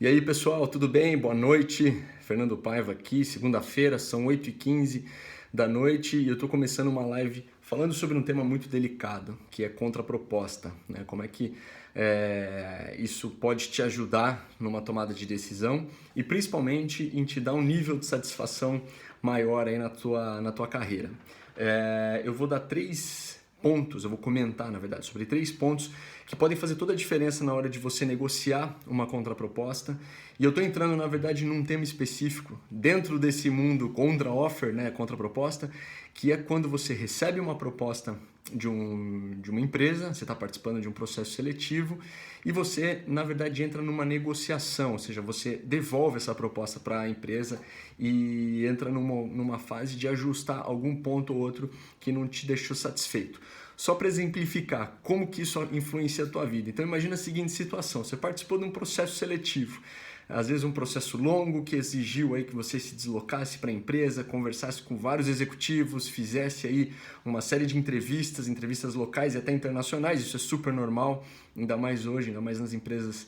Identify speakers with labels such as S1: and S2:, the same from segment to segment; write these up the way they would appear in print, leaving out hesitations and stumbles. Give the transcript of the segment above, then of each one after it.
S1: E aí pessoal, tudo bem? Boa noite, Fernando Paiva aqui, segunda-feira, são 8h15 da noite e eu estou começando uma live falando sobre um tema muito delicado, que é contraproposta, né? Como é que isso pode te ajudar numa tomada de decisão e principalmente em te dar um nível de satisfação maior aí na tua carreira. Eu vou dar três pontos, eu vou comentar, na verdade, sobre três pontos que podem fazer toda a diferença na hora de você negociar uma contraproposta. E eu estou entrando, na verdade, num tema específico dentro desse mundo contra-offer, né, contraproposta, que é quando você recebe uma proposta de uma empresa, você está participando de um processo seletivo e você, na verdade, entra numa negociação, ou seja, você devolve essa proposta para a empresa e entra numa fase de ajustar algum ponto ou outro que não te deixou satisfeito. Só para exemplificar como que isso influencia a tua vida. Então imagina a seguinte situação, você participou de um processo seletivo, às vezes um processo longo que exigiu aí que você se deslocasse para a empresa, conversasse com vários executivos, fizesse aí uma série de entrevistas locais e até internacionais, isso é super normal, ainda mais hoje, ainda mais nas empresas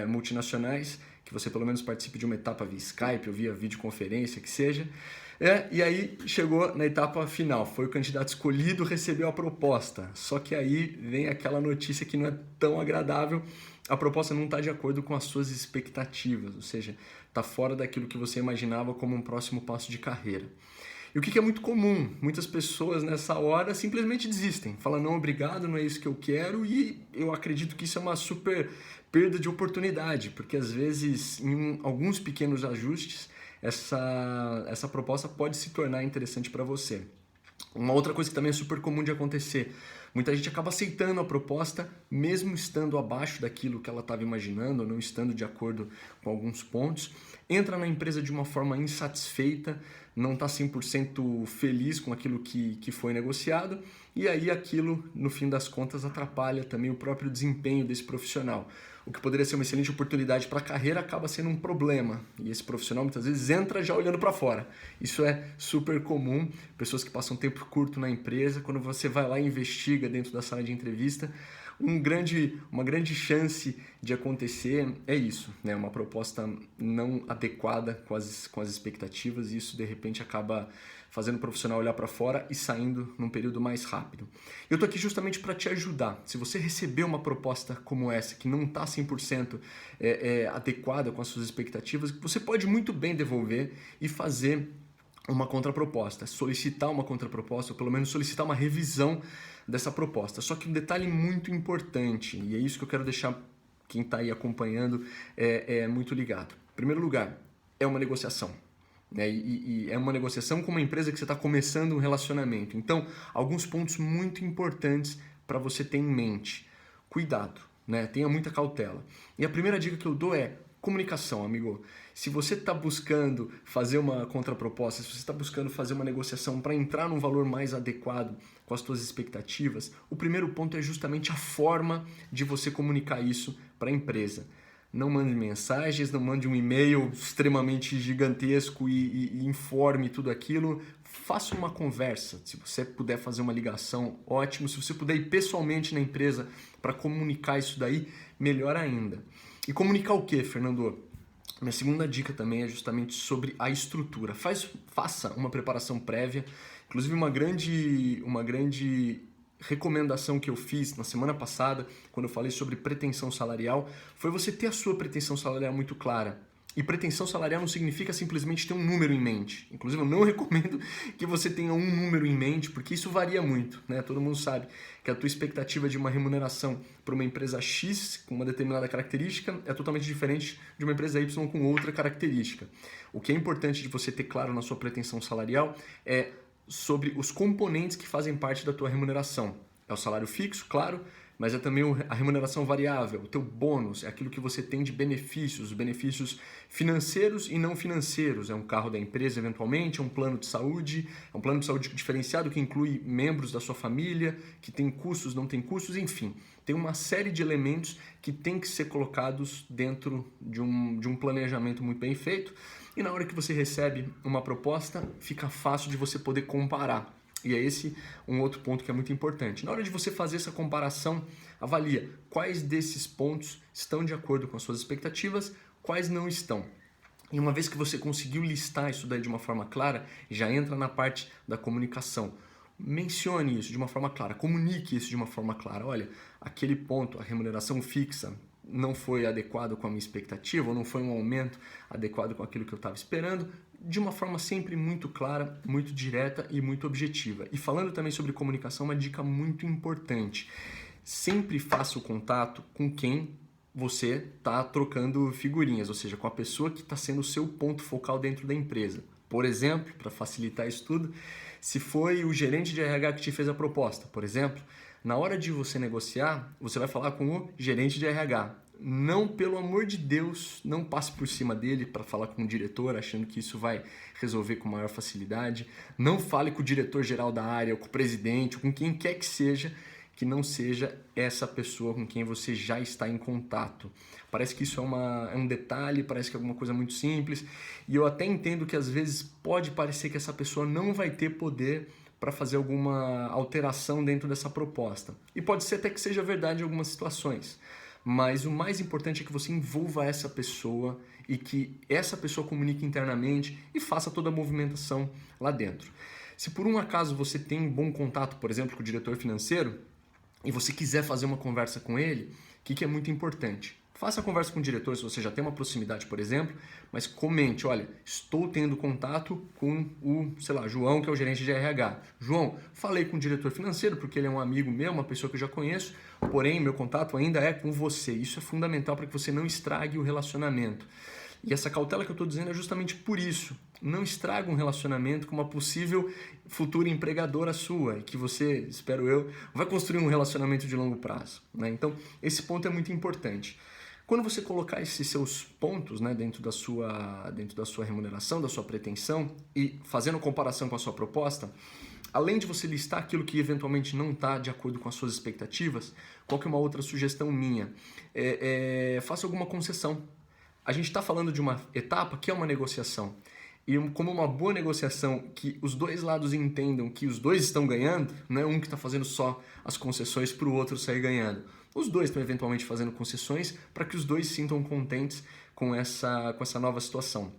S1: multinacionais, que você pelo menos participe de uma etapa via Skype ou via videoconferência, que seja. E aí chegou na etapa final, foi o candidato escolhido, recebeu a proposta, só que aí vem aquela notícia que não é tão agradável, a proposta não está de acordo com as suas expectativas, ou seja, está fora daquilo que você imaginava como um próximo passo de carreira. E o que é muito comum, muitas pessoas nessa hora simplesmente desistem, falam não, obrigado, não é isso que eu quero, e eu acredito que isso é uma super perda de oportunidade, porque às vezes em alguns pequenos ajustes essa proposta pode se tornar interessante para você. Uma outra coisa que também é super comum de acontecer, muita gente acaba aceitando a proposta mesmo estando abaixo daquilo que ela estava imaginando ou não estando de acordo com alguns pontos, entra na empresa de uma forma insatisfeita, não está 100% feliz com aquilo que foi negociado e aí aquilo, no fim das contas, atrapalha também o próprio desempenho desse profissional. O que poderia ser uma excelente oportunidade para a carreira acaba sendo um problema. E esse profissional muitas vezes entra já olhando para fora. Isso é super comum. Pessoas que passam tempo curto na empresa, quando você vai lá e investiga dentro da sala de entrevista, uma grande chance de acontecer é isso, né? Uma proposta não adequada com as expectativas e isso de repente acaba fazendo o profissional olhar para fora e saindo num período mais rápido. Eu tô aqui justamente para te ajudar. Se você receber uma proposta como essa, que não está 100% adequada com as suas expectativas, você pode muito bem devolver e fazer uma contraproposta, solicitar uma contraproposta, ou pelo menos solicitar uma revisão dessa proposta. Só que um detalhe muito importante, e é isso que eu quero deixar quem está aí acompanhando muito ligado. Em primeiro lugar, é uma negociação. E é uma negociação com uma empresa que você está começando um relacionamento. Então, alguns pontos muito importantes para você ter em mente. Cuidado, né? Tenha muita cautela. E a primeira dica que eu dou é comunicação, amigo. Se você está buscando fazer uma contraproposta, se você está buscando fazer uma negociação para entrar num valor mais adequado com as suas expectativas, o primeiro ponto é justamente a forma de você comunicar isso para a empresa. Não mande mensagens, não mande um e-mail extremamente gigantesco e informe tudo aquilo. Faça uma conversa. Se você puder fazer uma ligação, ótimo. Se você puder ir pessoalmente na empresa para comunicar isso daí, melhor ainda. E comunicar o que, Fernando? Minha segunda dica também é justamente sobre a estrutura. Faça uma preparação prévia. Inclusive uma grande recomendação que eu fiz na semana passada, quando eu falei sobre pretensão salarial, foi você ter a sua pretensão salarial muito clara. E pretensão salarial não significa simplesmente ter um número em mente. Inclusive, eu não recomendo que você tenha um número em mente, porque isso varia muito, né? Todo mundo sabe que a tua expectativa de uma remuneração para uma empresa X com uma determinada característica é totalmente diferente de uma empresa Y com outra característica. O que é importante de você ter claro na sua pretensão salarial é sobre os componentes que fazem parte da tua remuneração. É o salário fixo, claro, mas é também a remuneração variável, o teu bônus, é aquilo que você tem de benefícios, os benefícios financeiros e não financeiros. É um carro da empresa, eventualmente, é um plano de saúde diferenciado que inclui membros da sua família, que tem custos, não tem custos, enfim. Tem uma série de elementos que tem que ser colocados dentro de um planejamento muito bem feito. E na hora que você recebe uma proposta, fica fácil de você poder comparar. E é esse um outro ponto que é muito importante. Na hora de você fazer essa comparação, avalia quais desses pontos estão de acordo com as suas expectativas, quais não estão. E uma vez que você conseguiu listar isso daí de uma forma clara, já entra na parte da comunicação. Mencione isso de uma forma clara, comunique isso de uma forma clara. Olha, aquele ponto, a remuneração fixa, não foi adequado com a minha expectativa, ou não foi um aumento adequado com aquilo que eu estava esperando, de uma forma sempre muito clara, muito direta e muito objetiva. E falando também sobre comunicação, uma dica muito importante. Sempre faça o contato com quem você está trocando figurinhas, ou seja, com a pessoa que está sendo o seu ponto focal dentro da empresa. Por exemplo, para facilitar isso tudo, se foi o gerente de RH que te fez a proposta, por exemplo, na hora de você negociar, você vai falar com o gerente de RH. Não, pelo amor de Deus, não passe por cima dele para falar com o diretor, achando que isso vai resolver com maior facilidade. Não fale com o diretor-geral da área, ou com o presidente, ou com quem quer que não seja essa pessoa com quem você já está em contato. Parece que isso é um detalhe, parece que é alguma coisa muito simples, e eu até entendo que às vezes pode parecer que essa pessoa não vai ter poder para fazer alguma alteração dentro dessa proposta. E pode ser até que seja verdade em algumas situações, mas o mais importante é que você envolva essa pessoa e que essa pessoa comunique internamente e faça toda a movimentação lá dentro. Se por um acaso você tem bom contato, por exemplo, com o diretor financeiro, e você quiser fazer uma conversa com ele, o que é muito importante? Faça a conversa com o diretor se você já tem uma proximidade, por exemplo, mas comente, olha, estou tendo contato com o, João, que é o gerente de RH. João, falei com o diretor financeiro porque ele é um amigo meu, uma pessoa que eu já conheço, porém meu contato ainda é com você. Isso é fundamental para que você não estrague o relacionamento. E essa cautela que eu estou dizendo é justamente por isso. Não estraga um relacionamento com uma possível futura empregadora sua e que você, espero eu, vai construir um relacionamento de longo prazo, né? Então, esse ponto é muito importante. Quando você colocar esses seus pontos, né, dentro da sua remuneração, da sua pretensão e fazendo comparação com a sua proposta, além de você listar aquilo que eventualmente não está de acordo com as suas expectativas, qual que é uma outra sugestão minha? Faça alguma concessão. A gente está falando de uma etapa que é uma negociação. E como uma boa negociação que os dois lados entendam que os dois estão ganhando, não é um que está fazendo só as concessões para o outro sair ganhando. Os dois estão eventualmente fazendo concessões para que os dois se sintam contentes com essa nova situação.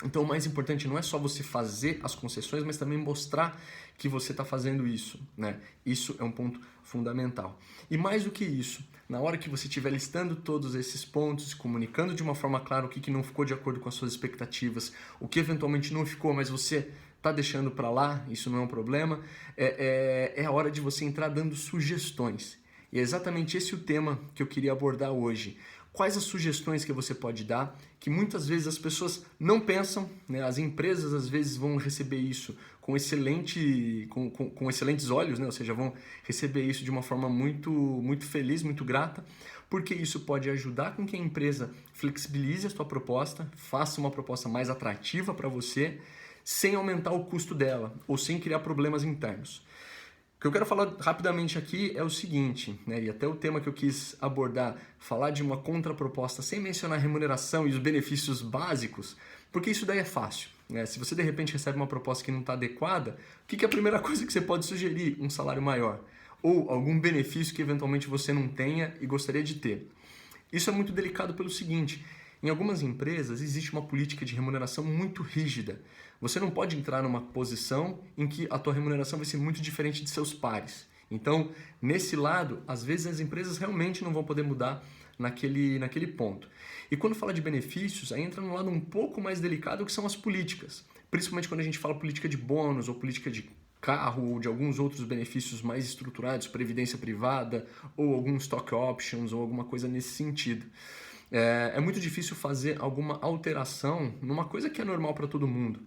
S1: Então o mais importante não é só você fazer as concessões, mas também mostrar que você está fazendo isso, né? Isso é um ponto fundamental. E mais do que isso, na hora que você estiver listando todos esses pontos, comunicando de uma forma clara o que não ficou de acordo com as suas expectativas, o que eventualmente não ficou, mas você está deixando para lá, isso não é um problema, é a hora de você entrar dando sugestões. E é exatamente esse o tema que eu queria abordar hoje. Quais as sugestões que você pode dar, que muitas vezes as pessoas não pensam, né? As empresas às vezes vão receber isso com excelentes olhos, né? Ou seja, vão receber isso de uma forma muito, muito feliz, muito grata, porque isso pode ajudar com que a empresa flexibilize a sua proposta, faça uma proposta mais atrativa para você, sem aumentar o custo dela ou sem criar problemas internos. O que eu quero falar rapidamente aqui é o seguinte, né, e até o tema que eu quis abordar, falar de uma contraproposta sem mencionar a remuneração e os benefícios básicos, porque isso daí é fácil, né? Se você de repente recebe uma proposta que não está adequada, o que é a primeira coisa que você pode sugerir? Um salário maior ou algum benefício que eventualmente você não tenha e gostaria de ter. Isso é muito delicado pelo seguinte: em algumas empresas existe uma política de remuneração muito rígida. Você não pode entrar numa posição em que a tua remuneração vai ser muito diferente de seus pares. Então, nesse lado, às vezes as empresas realmente não vão poder mudar naquele ponto. E quando fala de benefícios, aí entra num lado um pouco mais delicado, que são as políticas. Principalmente quando a gente fala política de bônus ou política de carro ou de alguns outros benefícios mais estruturados, previdência privada ou alguns stock options ou alguma coisa nesse sentido. É muito difícil fazer alguma alteração numa coisa que é normal para todo mundo.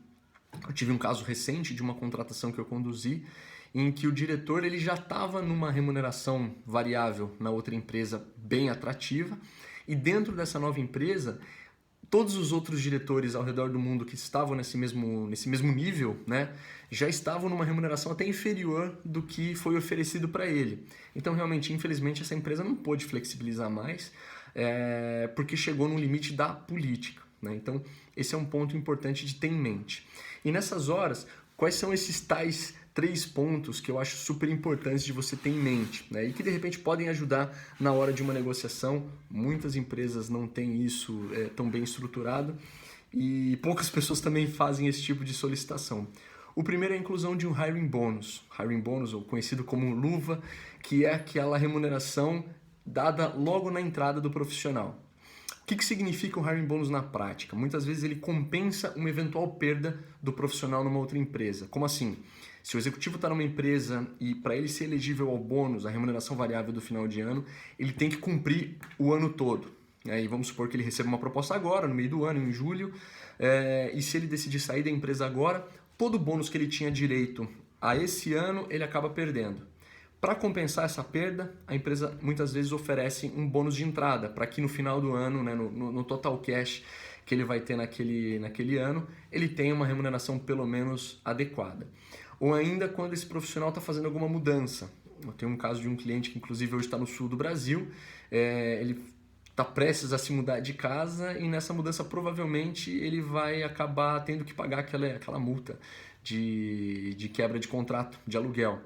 S1: Eu tive um caso recente de uma contratação que eu conduzi em que o diretor ele já estava numa remuneração variável na outra empresa bem atrativa e dentro dessa nova empresa todos os outros diretores ao redor do mundo que estavam nesse mesmo nível, né, já estavam numa remuneração até inferior do que foi oferecido para ele. Então realmente, infelizmente, essa empresa não pôde flexibilizar mais porque chegou no limite da política, né? Então esse é um ponto importante de ter em mente. E nessas horas, quais são esses tais 3 pontos que eu acho super importantes de você ter em mente, né? E que de repente podem ajudar na hora de uma negociação. Muitas empresas não têm isso tão bem estruturado e poucas pessoas também fazem esse tipo de solicitação. O primeiro é a inclusão de um hiring bônus, ou conhecido como luva, que é aquela remuneração dada logo na entrada do profissional. O que significa o hiring bônus na prática? Muitas vezes ele compensa uma eventual perda do profissional numa outra empresa. Como assim? Se o executivo está numa empresa e para ele ser elegível ao bônus, a remuneração variável do final de ano, ele tem que cumprir o ano todo. E vamos supor que ele receba uma proposta agora, no meio do ano, em julho, e se ele decidir sair da empresa agora, todo o bônus que ele tinha direito a esse ano, ele acaba perdendo. Para compensar essa perda, a empresa muitas vezes oferece um bônus de entrada, para que no final do ano, né, no total cash que ele vai ter naquele ano, ele tenha uma remuneração pelo menos adequada. Ou ainda quando esse profissional está fazendo alguma mudança. Eu tenho um caso de um cliente que inclusive hoje está no sul do Brasil, ele está prestes a se mudar de casa e nessa mudança provavelmente ele vai acabar tendo que pagar aquela multa de quebra de contrato, de aluguel.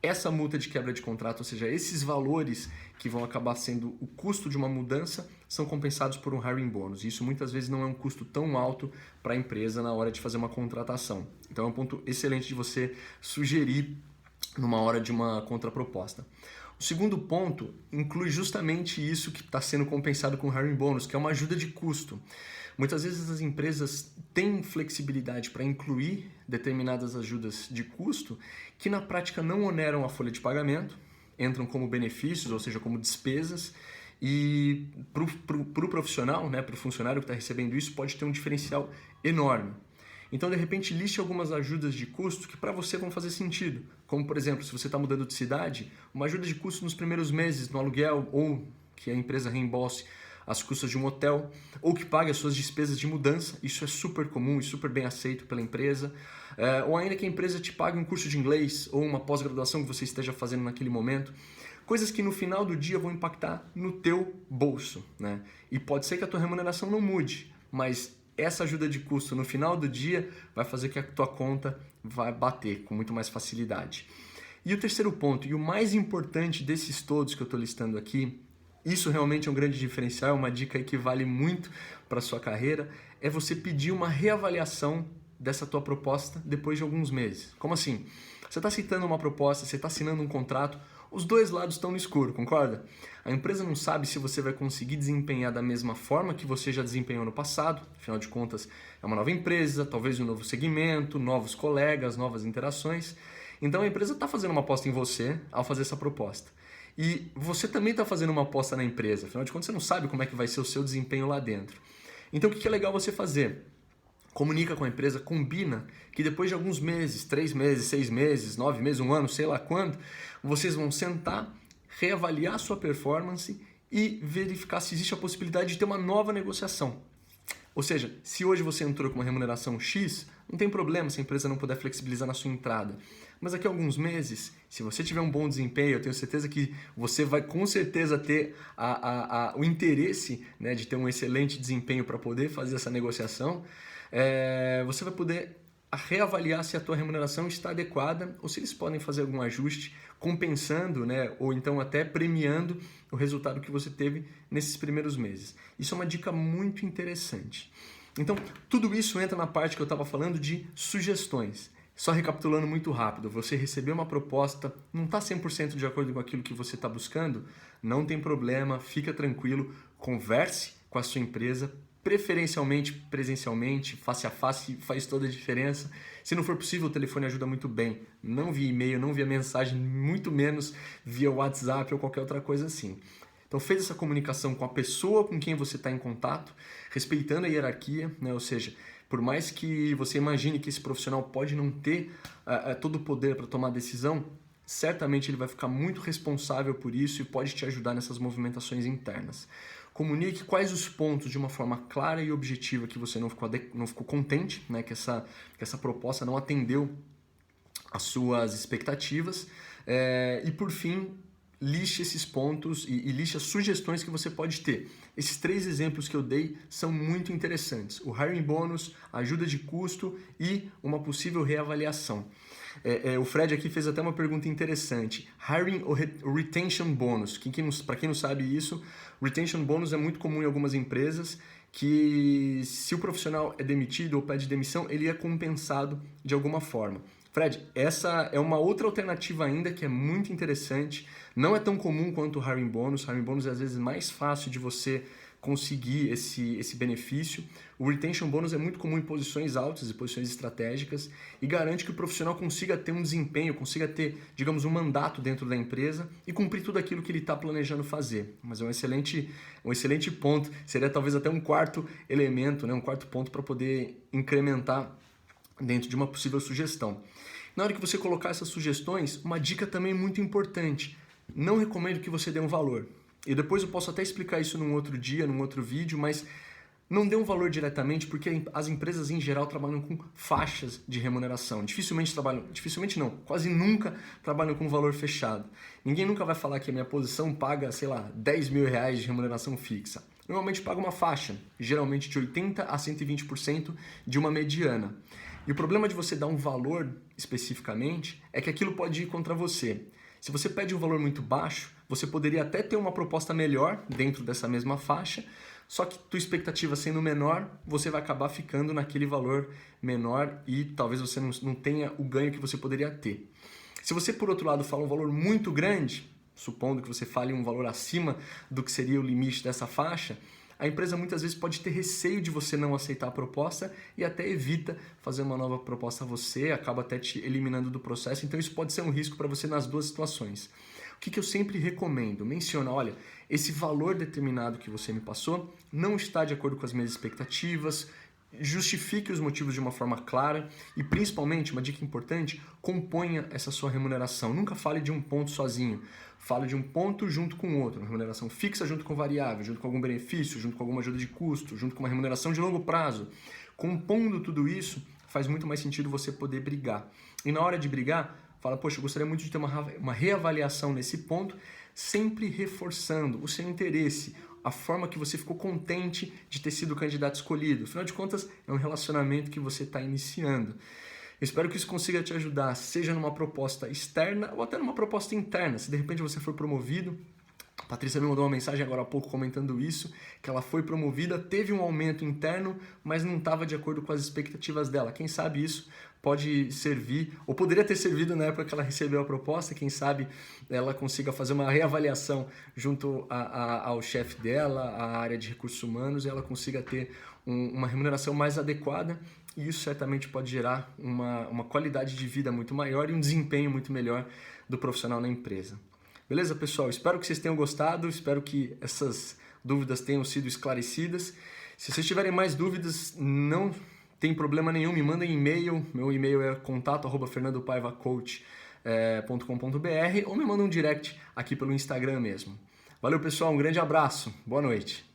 S1: Essa multa de quebra de contrato, ou seja, esses valores que vão acabar sendo o custo de uma mudança, são compensados por um hiring bônus. Isso muitas vezes não é um custo tão alto para a empresa na hora de fazer uma contratação. Então é um ponto excelente de você sugerir numa hora de uma contraproposta. O segundo ponto inclui justamente isso que está sendo compensado com o hiring bônus, que é uma ajuda de custo. Muitas vezes as empresas têm flexibilidade para incluir determinadas ajudas de custo que na prática não oneram a folha de pagamento, entram como benefícios, ou seja, como despesas, e para o profissional, né, para o funcionário que está recebendo isso, pode ter um diferencial enorme. Então, de repente, liste algumas ajudas de custo que para você vão fazer sentido. Como, por exemplo, se você está mudando de cidade, uma ajuda de custo nos primeiros meses no aluguel ou que a empresa reembolse as custas de um hotel ou que pague as suas despesas de mudança. Isso é super comum e super bem aceito pela empresa. Ou ainda que a empresa te pague um curso de inglês ou uma pós-graduação que você esteja fazendo naquele momento. Coisas que no final do dia vão impactar no teu bolso, né? E pode ser que a tua remuneração não mude, mas essa ajuda de custo no final do dia vai fazer que a tua conta vai bater com muito mais facilidade. E o terceiro ponto, e o mais importante desses todos que eu estou listando aqui, isso realmente é um grande diferencial, é uma dica aí que vale muito para a sua carreira, é você pedir uma reavaliação dessa tua proposta depois de alguns meses. Como assim? Você está aceitando uma proposta, você está assinando um contrato, os dois lados estão no escuro, concorda? A empresa não sabe se você vai conseguir desempenhar da mesma forma que você já desempenhou no passado, afinal de contas é uma nova empresa, talvez um novo segmento, novos colegas, novas interações. Então a empresa está fazendo uma aposta em você ao fazer essa proposta. E você também está fazendo uma aposta na empresa, afinal de contas você não sabe como é que vai ser o seu desempenho lá dentro. Então o que é legal você fazer? Comunica com a empresa, combina que depois de alguns meses, 3 meses, 6 meses, 9 meses, 1 ano, sei lá quando, vocês vão sentar, reavaliar a sua performance e verificar se existe a possibilidade de ter uma nova negociação. Ou seja, se hoje você entrou com uma remuneração X, não tem problema se a empresa não puder flexibilizar na sua entrada. Mas daqui a alguns meses, se você tiver um bom desempenho, eu tenho certeza que você vai com certeza ter o interesse, né, de ter um excelente desempenho para poder fazer essa negociação. Você vai poder reavaliar se a tua remuneração está adequada ou se eles podem fazer algum ajuste compensando, né, ou então até premiando o resultado que você teve nesses primeiros meses. Isso é uma dica muito interessante. Então, tudo isso entra na parte que eu estava falando de sugestões. Só recapitulando muito rápido, você recebeu uma proposta, não está 100% de acordo com aquilo que você está buscando? Não tem problema, fica tranquilo, converse com a sua empresa, preferencialmente presencialmente, face a face, faz toda a diferença. Se não for possível, o telefone ajuda muito bem. Não via e-mail, não via mensagem, muito menos via WhatsApp ou qualquer outra coisa assim. Então fez essa comunicação com a pessoa com quem você está em contato, respeitando a hierarquia, né? Ou seja, por mais que você imagine que esse profissional pode não ter todo o poder para tomar decisão, certamente ele vai ficar muito responsável por isso e pode te ajudar nessas movimentações internas. Comunique quais os pontos de uma forma clara e objetiva que você não ficou contente, né, que essa proposta não atendeu às suas expectativas. E por fim, liste esses pontos e liste as sugestões que você pode ter. Esses 3 exemplos que eu dei são muito interessantes. O hiring bônus, ajuda de custo e uma possível reavaliação. O Fred aqui fez até uma pergunta interessante. Hiring ou retention bonus? Para quem não sabe isso, retention bonus é muito comum em algumas empresas que se o profissional é demitido ou pede demissão, ele é compensado de alguma forma. Fred, essa é uma outra alternativa ainda que é muito interessante. Não é tão comum quanto o hiring bonus. Hiring bonus é às vezes mais fácil de você conseguir esse benefício. O retention bonus é muito comum em posições altas e posições estratégicas e garante que o profissional consiga ter um desempenho, consiga ter, digamos, um mandato dentro da empresa e cumprir tudo aquilo que ele está planejando fazer. Mas é um excelente ponto. Seria talvez até um quarto elemento, né? Um quarto ponto para poder incrementar dentro de uma possível sugestão. Na hora que você colocar essas sugestões, uma dica também muito importante. Não recomendo que você dê um valor. E depois eu posso até explicar isso num outro dia, num outro vídeo, mas não dê um valor diretamente porque as empresas em geral trabalham com faixas de remuneração. Dificilmente não, quase nunca trabalham com valor fechado. Ninguém nunca vai falar que a minha posição paga, sei lá, 10 mil reais de remuneração fixa. Normalmente paga uma faixa, geralmente de 80% a 120% de uma mediana. E o problema de você dar um valor especificamente é que aquilo pode ir contra você. Se você pede um valor muito baixo, você poderia até ter uma proposta melhor dentro dessa mesma faixa, só que tua expectativa sendo menor, você vai acabar ficando naquele valor menor e talvez você não tenha o ganho que você poderia ter. Se você, por outro lado, fala um valor muito grande, supondo que você fale um valor acima do que seria o limite dessa faixa, a empresa muitas vezes pode ter receio de você não aceitar a proposta e até evita fazer uma nova proposta a você, acaba até te eliminando do processo. Então isso pode ser um risco para você nas duas situações. O que eu sempre recomendo? Menciona, olha, esse valor determinado que você me passou não está de acordo com as minhas expectativas, justifique os motivos de uma forma clara e, principalmente, uma dica importante, componha essa sua remuneração. Nunca fale de um ponto sozinho. Fale de um ponto junto com o outro. Uma remuneração fixa junto com variável, junto com algum benefício, junto com alguma ajuda de custo, junto com uma remuneração de longo prazo. Compondo tudo isso, faz muito mais sentido você poder brigar. E na hora de brigar, fala, poxa, eu gostaria muito de ter uma reavaliação nesse ponto, sempre reforçando o seu interesse, a forma que você ficou contente de ter sido o candidato escolhido. Afinal de contas, é um relacionamento que você está iniciando. Espero que isso consiga te ajudar, seja numa proposta externa ou até numa proposta interna. Se de repente você for promovido, a Patrícia me mandou uma mensagem agora há pouco comentando isso, que ela foi promovida, teve um aumento interno, mas não estava de acordo com as expectativas dela. Quem sabe isso pode servir, ou poderia ter servido na época que ela recebeu a proposta, quem sabe ela consiga fazer uma reavaliação junto ao chefe dela, à área de recursos humanos, e ela consiga ter uma remuneração mais adequada, e isso certamente pode gerar uma qualidade de vida muito maior e um desempenho muito melhor do profissional na empresa. Beleza, pessoal? Espero que vocês tenham gostado, espero que essas dúvidas tenham sido esclarecidas. Se vocês tiverem mais dúvidas, não tem problema nenhum, me mandem e-mail. Meu e-mail é contato@fernandopaivacoach.com.br ou me mandem um direct aqui pelo Instagram mesmo. Valeu, pessoal, um grande abraço, boa noite.